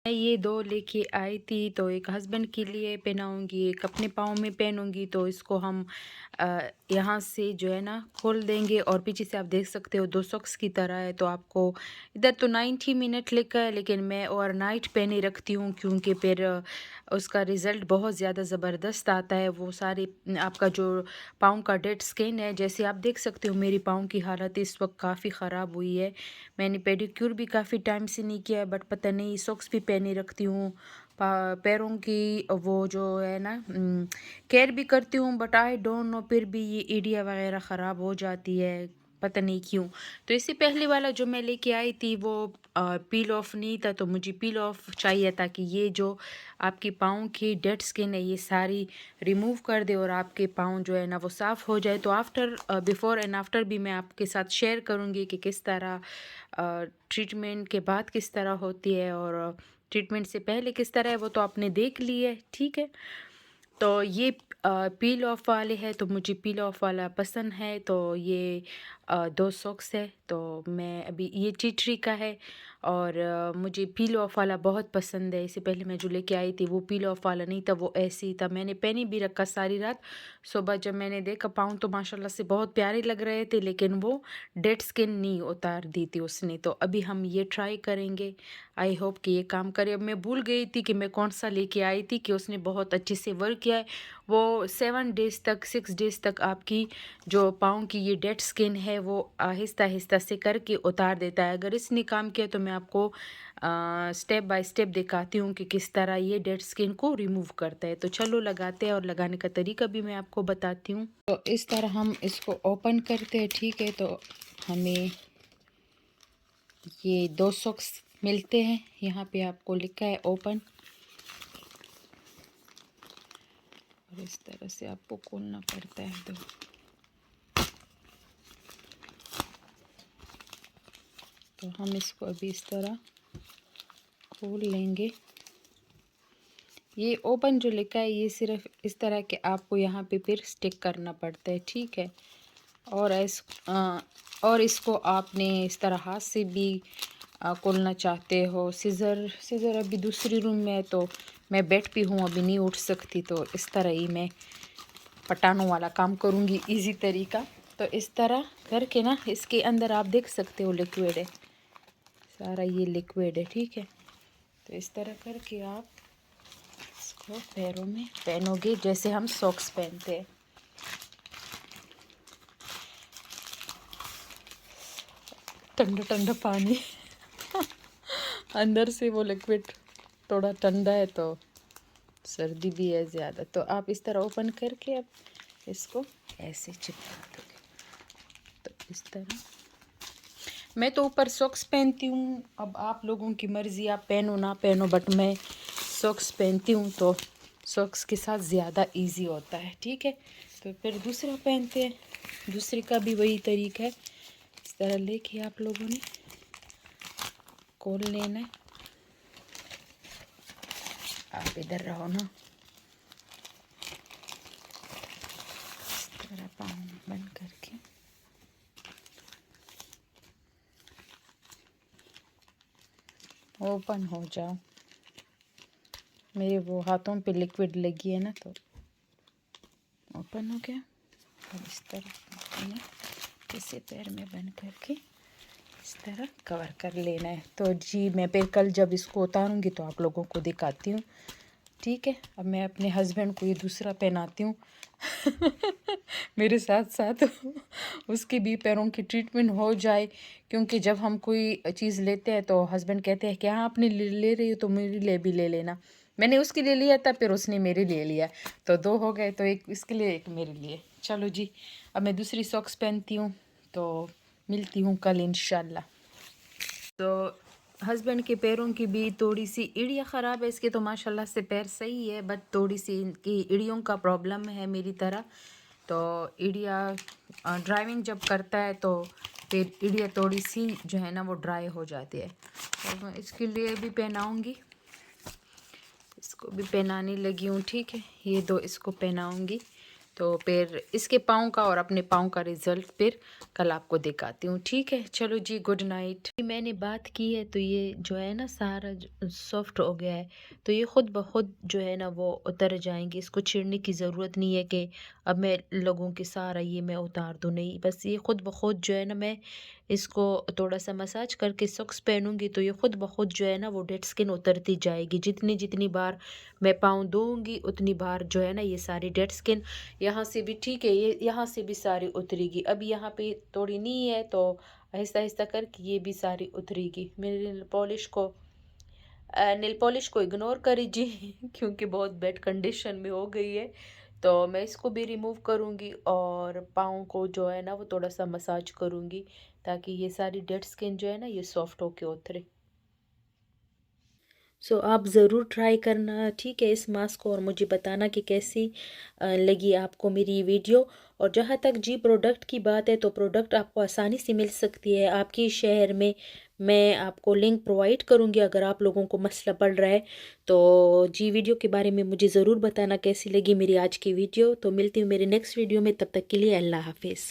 मैं ये 2 लेके आई थी, तो एक हस्बैंड के लिए पहनाऊँगी, एक अपने पाँव में पहनूँगी। तो इसको हम यहाँ से जो है ना खोल देंगे और पीछे से आप देख सकते हो 2 सॉक्स की तरह है। तो आपको इधर तो 90 मिनट लिखा है, लेकिन मैं ओवरनाइट पहने रखती हूँ क्योंकि फिर उसका रिज़ल्ट बहुत ज़्यादा ज़बरदस्त आता है। वो सारे आपका जो पाँव का डेड स्किन है, जैसे आप देख सकते हो मेरी पाँव की हालत इस वक्त काफ़ी ख़राब हुई है। मैंने पेडिक्योर भी काफ़ी टाइम से नहीं किया है, बट पता नहीं सॉक्स भी पहने रखती हूँ। पैरों की वो जो है ना केयर भी करती हूँ, बट आई डोंट नो फिर भी ये एड़िया वगैरह ख़राब हो जाती है, पता नहीं क्यों। तो इससे पहले वाला जो मैं लेके आई थी वो पील ऑफ नहीं था, तो मुझे पील ऑफ चाहिए ताकि ये जो आपके पाँव की डेड स्किन है ये सारी रिमूव कर दे और आपके पाँव जो है ना वो साफ़ हो जाए। तो आफ्टर बिफ़ोर एंड आफ्टर भी मैं आपके साथ शेयर करूँगी कि किस तरह ट्रीटमेंट के बाद किस तरह होती है और ट्रीटमेंट से पहले किस तरह है, वो तो आपने देख ली है, ठीक है। तो ये पील ऑफ वाले हैं, तो मुझे पील ऑफ वाला पसंद है। तो ये 2 सॉक्स है, तो मैं अभी ये टी का है और मुझे पील ऑफ वाला बहुत पसंद है। इससे पहले मैं जो लेके आई थी वो पील ऑफ वाला नहीं था, वो ऐसे ही था। मैंने पहनी भी रखा सारी रात। सुबह जब मैंने देखा पाँव तो माशाल्लाह से बहुत प्यारे लग रहे थे, लेकिन वो डेड स्किन नहीं उतार दी थी उसने। तो अभी हम ये ट्राई करेंगे, आई होप कि ये काम करे। अब मैं भूल गई थी कि मैं कौन सा लेके आई थी कि उसने बहुत अच्छे से वर्क किया है। वो 7 डेज़ तक 6 डेज़ तक आपकी जो पाँव की ये डेड स्किन है वो आहिस्ता आहिस्ता से करके उतार देता है। अगर इसने काम किया तो मैं आपको स्टेप बाय स्टेप दिखाती हूँ कि किस तरह ये डेड स्किन को रिमूव करता है। तो चलो लगाते हैं और लगाने का तरीका भी मैं आपको बताती हूँ। तो इस तरह हम इसको ओपन करते हैं, ठीक है। तो हमें ये 2 सॉक्स मिलते हैं, यहाँ पे आपको लिखा है ओपन और इस तरह से आपको खोलना पड़ता है। तो हम इसको अभी इस तरह खोल लेंगे। ये ओपन जो लिखा है ये सिर्फ इस तरह के आपको यहाँ पे फिर स्टिक करना पड़ता है, ठीक है। और इसको आपने इस तरह हाथ से भी खोलना चाहते हो। सीज़र अभी दूसरी रूम में है, तो मैं बेड पे हूँ, अभी नहीं उठ सकती, तो इस तरह ही मैं पटानों वाला काम करूँगी, इजी तरीका। तो इस तरह करके ना इसके अंदर आप देख सकते हो लिक्विड है, सारा ये लिक्विड है, ठीक है। तो इस तरह करके आप इसको पैरों में पहनोगे जैसे हम सॉक्स पहनते हैं। ठंडा ठंडा पानी अंदर से वो लिक्विड थोड़ा ठंडा है, तो सर्दी भी है ज़्यादा। तो आप इस तरह ओपन करके अब इसको ऐसे चिपका दोगे। तो इस तरह मैं तो ऊपर सॉक्स पहनती हूँ, अब आप लोगों की मर्ज़ी, आप पहनो ना पहनो, बट मैं सॉक्स पहनती हूँ तो सॉक्स के साथ ज़्यादा इजी होता है, ठीक है। तो फिर दूसरा पहनते हैं, दूसरे का भी वही तरीका है। इस तरह लेके आप लोगों ने खोल लेना है। आप इधर रहो ना, इस तरह पाँव बंद करके ओपन हो जाओ। मेरे वो हाथों पे लिक्विड लगी है ना, तो ओपन हो गया। अब इस तरह इसे पैर में बंद करके इस तरह कवर कर लेना है। तो जी मैं फिर कल जब इसको उतारूँगी तो आप लोगों को दिखाती हूँ, ठीक है। अब मैं अपने हस्बैंड को ये दूसरा पहनाती हूँ मेरे साथ साथ उसके भी पैरों की ट्रीटमेंट हो जाए, क्योंकि जब हम कोई चीज़ लेते हैं तो हस्बैंड कहते हैं कि हाँ आपने ले रही हो तो मेरे लिए भी ले लेना। मैंने उसके लिए लिया था, फिर उसने मेरे लिए लिया, तो 2 हो गए। तो एक इसके लिए एक मेरे लिए। चलो जी, अब मैं दूसरी सॉक्स पहनती हूँ, तो मिलती हूँ कल इंशाल्लाह। तो हस्बैंड के पैरों की भी थोड़ी सी एड़ियाँ ख़राब है, इसके तो माशाल्लाह से पैर सही है, बट थोड़ी सी इनकी एड़ियों का प्रॉब्लम है मेरी तरह। तो एड़िया ड्राइविंग जब करता है तो फिर एड़िया थोड़ी सी जो है ना वो ड्राई हो जाती है। तो मैं इसके लिए भी पहनाऊँगी, इसको भी पहनाने लगी हूँ, ठीक है। ये 2 इसको पहनाऊँगी तो फिर इसके पाँव का और अपने पाँव का रिज़ल्ट फिर कल आपको दिखाती हूँ, ठीक है? चलो जी, गुड नाइट। मैंने बात की है तो ये जो है ना सारा सॉफ्ट हो गया है, तो ये खुद ब खुद जो है ना वो उतर जाएंगे। इसको छेड़ने की ज़रूरत नहीं है कि अब मैं लगूँ कि सारा ये मैं उतार दूँ, नहीं, बस ये खुद ब खुद जो है ना, मैं इसको थोड़ा सा मसाज करके सॉक्स पहनूंगी तो ये खुद ब खुद जो है ना वो डेड स्किन उतरती जाएगी। जितनी जितनी बार मैं पाँव धोऊंगी उतनी बार जो है ना ये सारी डेड स्किन, यहाँ से भी ठीक है, ये यहाँ से भी सारी उतरेगी। अब यहाँ पे थोड़ी नहीं है तो आहिस्ता आहिस्ता करके ये भी सारी उतरेगी। मेरे नेल पॉलिश को इग्नोर करिए क्योंकि बहुत बैड कंडीशन में हो गई है। तो मैं इसको भी रिमूव करूँगी और पाँव को जो है ना वो थोड़ा सा मसाज करूँगी ताकि ये सारी डेड स्किन जो है ना ये सॉफ्ट होके उतरे। सो आप ज़रूर ट्राई करना, ठीक है, इस मास्क को, और मुझे बताना कि कैसी लगी आपको मेरी वीडियो। और जहाँ तक जी प्रोडक्ट की बात है तो प्रोडक्ट आपको आसानी से मिल सकती है आपके शहर में। मैं आपको लिंक प्रोवाइड करूँगी अगर आप लोगों को मसला पड़ रहा है तो। जी वीडियो के बारे में मुझे ज़रूर बताना कैसी लगी मेरी आज की वीडियो। तो मिलती हूँ मेरे नेक्स्ट वीडियो में, तब तक के लिए अल्लाह हाफिज़।